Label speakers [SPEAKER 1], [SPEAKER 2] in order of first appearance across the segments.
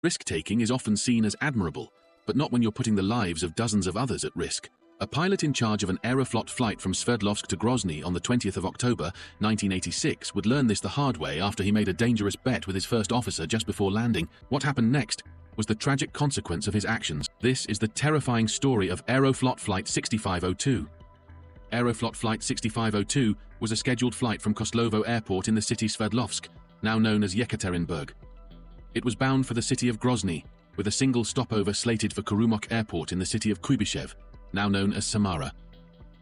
[SPEAKER 1] Risk-taking is often seen as admirable, but not when you're putting the lives of dozens of others at risk. A pilot in charge of an Aeroflot flight from Sverdlovsk to Grozny on the 20th of October, 1986, would learn this the hard way after he made a dangerous bet with his first officer just before landing. What happened next was the tragic consequence of his actions. This is the terrifying story of Aeroflot Flight 6502. Aeroflot Flight 6502 was a scheduled flight from Kostlovo Airport in the city Sverdlovsk, now known as Yekaterinburg. It was bound for the city of Grozny, with a single stopover slated for Kurumok Airport in the city of Kuybyshev, now known as Samara.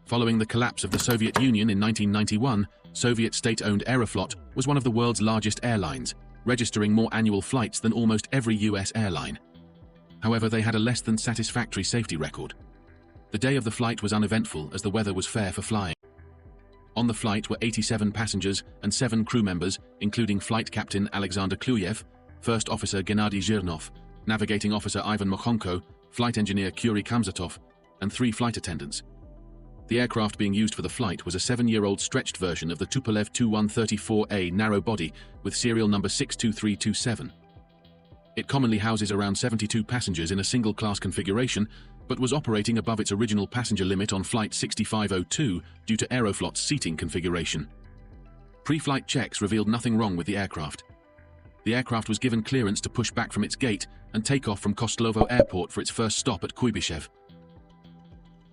[SPEAKER 1] Following the collapse of the Soviet Union in 1991, Soviet state-owned Aeroflot was one of the world's largest airlines, registering more annual flights than almost every US airline. However, they had a less than satisfactory safety record. The day of the flight was uneventful as the weather was fair for flying. On the flight were 87 passengers and 7 crew members, including flight captain Alexander Kluyev, first officer Gennady Zhirnov, navigating officer Ivan Mokhonko, flight engineer Kyuri Kamzatov, and 3 flight attendants. The aircraft being used for the flight was a 7-year-old stretched version of the Tupolev Tu-134A narrow body with serial number 62327. It commonly houses around 72 passengers in a single-class configuration, but was operating above its original passenger limit on Flight 6502 due to Aeroflot's seating configuration. Pre-flight checks revealed nothing wrong with the aircraft. The aircraft was given clearance to push back from its gate and take off from Kostlovo Airport for its first stop at Kuybyshev.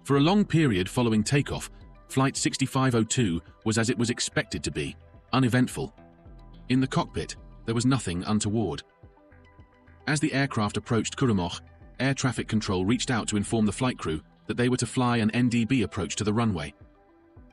[SPEAKER 1] For a long period following takeoff, Flight 6502 was as it was expected to be, uneventful. In the cockpit, there was nothing untoward. As the aircraft approached Kurumok, air traffic control reached out to inform the flight crew that they were to fly an NDB approach to the runway.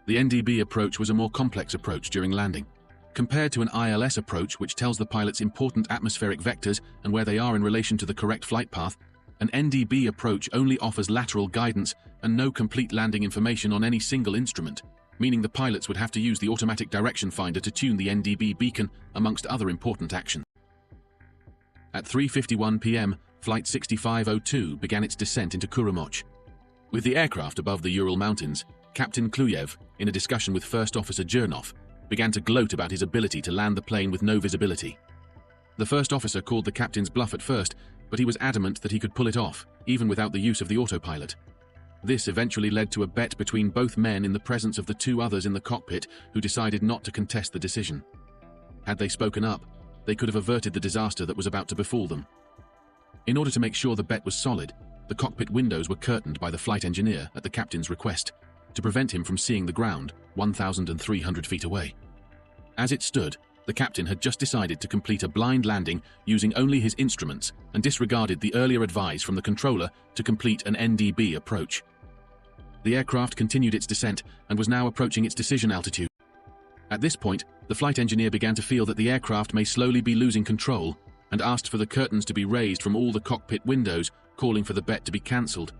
[SPEAKER 1] The NDB approach was a more complex approach during landing. Compared to an ILS approach, which tells the pilots important atmospheric vectors and where they are in relation to the correct flight path, an NDB approach only offers lateral guidance and no complete landing information on any single instrument, meaning the pilots would have to use the automatic direction finder to tune the NDB beacon, amongst other important actions. At 3:51 p.m., Flight 6502 began its descent into Kurumok. With the aircraft above the Ural Mountains, Captain Kluyev, in a discussion with First Officer Zhirnov, began to gloat about his ability to land the plane with no visibility. The first officer called the captain's bluff at first, but he was adamant that he could pull it off, even without the use of the autopilot. This eventually led to a bet between both men in the presence of the 2 others in the cockpit who decided not to contest the decision. Had they spoken up, they could have averted the disaster that was about to befall them. In order to make sure the bet was solid, the cockpit windows were curtained by the flight engineer at the captain's request, to prevent him from seeing the ground 1,300 feet away. As it stood, the captain had just decided to complete a blind landing using only his instruments and disregarded the earlier advice from the controller to complete an NDB approach. The aircraft continued its descent and was now approaching its decision altitude. At this point, the flight engineer began to feel that the aircraft may slowly be losing control and asked for the curtains to be raised from all the cockpit windows, calling for the bet to be cancelled.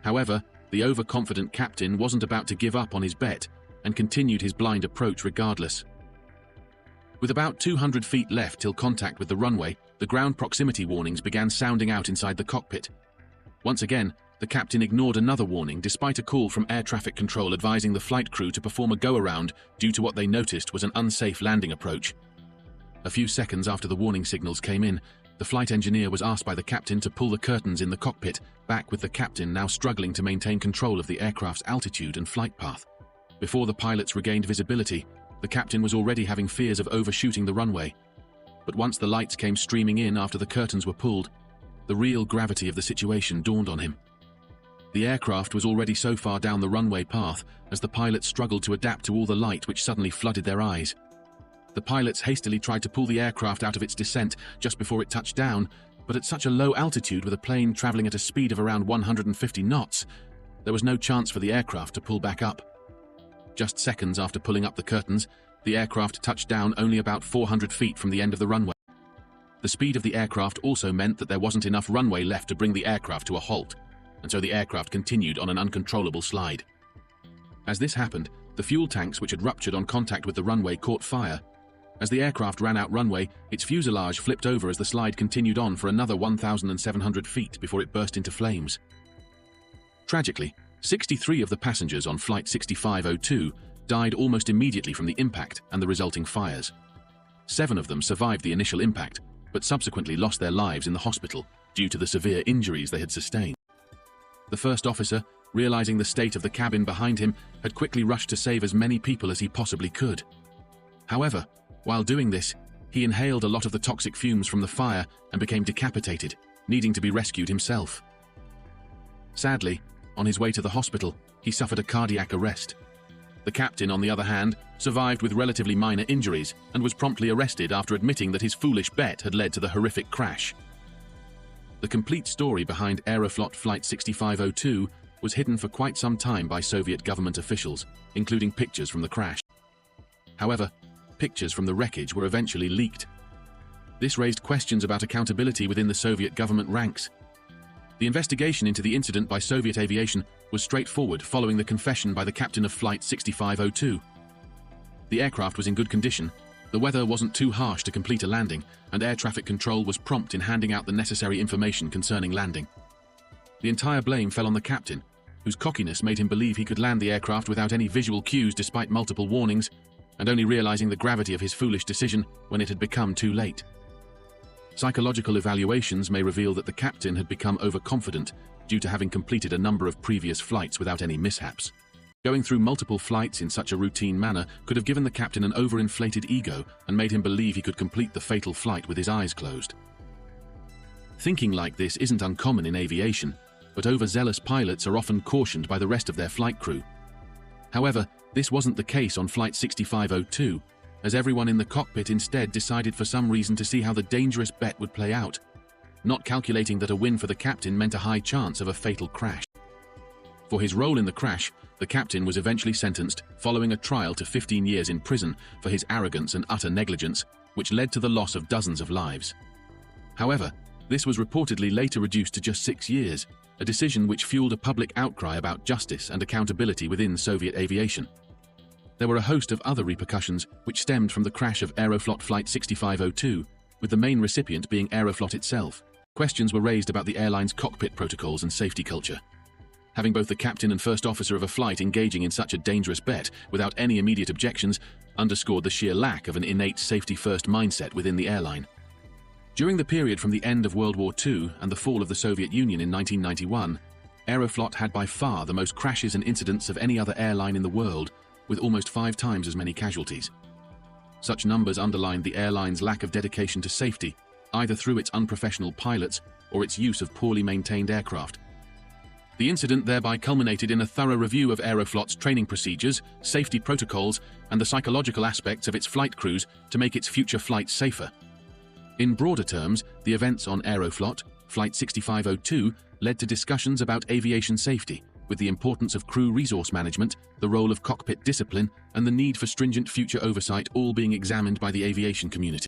[SPEAKER 1] However, the overconfident captain wasn't about to give up on his bet and continued his blind approach regardless. With about 200 feet left till contact with the runway, the ground proximity warnings began sounding out inside the cockpit. Once again, the captain ignored another warning despite a call from air traffic control advising the flight crew to perform a go-around due to what they noticed was an unsafe landing approach. A few seconds after the warning signals came in, the flight engineer was asked by the captain to pull the curtains in the cockpit, back with the captain now struggling to maintain control of the aircraft's altitude and flight path. Before the pilots regained visibility, the captain was already having fears of overshooting the runway. But once the lights came streaming in after the curtains were pulled, the real gravity of the situation dawned on him. The aircraft was already so far down the runway path as the pilots struggled to adapt to all the light which suddenly flooded their eyes. The pilots hastily tried to pull the aircraft out of its descent just before it touched down, but at such a low altitude with a plane traveling at a speed of around 150 knots, there was no chance for the aircraft to pull back up. Just seconds after pulling up the curtains, the aircraft touched down only about 400 feet from the end of the runway. The speed of the aircraft also meant that there wasn't enough runway left to bring the aircraft to a halt, and so the aircraft continued on an uncontrollable slide. As this happened, the fuel tanks which had ruptured on contact with the runway caught fire. As the aircraft ran out runway, its fuselage flipped over as the slide continued on for another 1,700 feet before it burst into flames. Tragically, 63 of the passengers on Flight 6502 died almost immediately from the impact and the resulting fires. 7 of them survived the initial impact, but subsequently lost their lives in the hospital due to the severe injuries they had sustained. The first officer, realizing the state of the cabin behind him, had quickly rushed to save as many people as he possibly could. However, while doing this, he inhaled a lot of the toxic fumes from the fire and became decapitated, needing to be rescued himself. Sadly, on his way to the hospital, he suffered a cardiac arrest. The captain, on the other hand, survived with relatively minor injuries and was promptly arrested after admitting that his foolish bet had led to the horrific crash. The complete story behind Aeroflot Flight 6502 was hidden for quite some time by Soviet government officials, including pictures from the crash. However, pictures from the wreckage were eventually leaked. This raised questions about accountability within the Soviet government ranks. The investigation into the incident by Soviet aviation was straightforward following the confession by the captain of Flight 6502. The aircraft was in good condition, the weather wasn't too harsh to complete a landing, and air traffic control was prompt in handing out the necessary information concerning landing. The entire blame fell on the captain, whose cockiness made him believe he could land the aircraft without any visual cues despite multiple warnings, and only realizing the gravity of his foolish decision when it had become too late. Psychological evaluations may reveal that the captain had become overconfident due to having completed a number of previous flights without any mishaps. Going through multiple flights in such a routine manner could have given the captain an overinflated ego and made him believe he could complete the fatal flight with his eyes closed. Thinking like this isn't uncommon in aviation, but overzealous pilots are often cautioned by the rest of their flight crew. However, this wasn't the case on Flight 6502, as everyone in the cockpit instead decided for some reason to see how the dangerous bet would play out, not calculating that a win for the captain meant a high chance of a fatal crash. For his role in the crash, the captain was eventually sentenced following a trial to 15 years in prison for his arrogance and utter negligence, which led to the loss of dozens of lives. However, this was reportedly later reduced to just 6 years, a decision which fueled a public outcry about justice and accountability within Soviet aviation. There were a host of other repercussions which stemmed from the crash of Aeroflot Flight 6502, with the main recipient being Aeroflot itself. Questions were raised about the airline's cockpit protocols and safety culture. Having both the captain and first officer of a flight engaging in such a dangerous bet without any immediate objections underscored the sheer lack of an innate safety-first mindset within the airline. During the period from the end of World War II and the fall of the Soviet Union in 1991, Aeroflot had by far the most crashes and incidents of any other airline in the world, with almost 5 times as many casualties. Such numbers underlined the airline's lack of dedication to safety, either through its unprofessional pilots or its use of poorly maintained aircraft. The incident thereby culminated in a thorough review of Aeroflot's training procedures, safety protocols, and the psychological aspects of its flight crews to make its future flights safer. In broader terms, the events on Aeroflot, Flight 6502, led to discussions about aviation safety, with the importance of crew resource management, the role of cockpit discipline, and the need for stringent future oversight all being examined by the aviation community.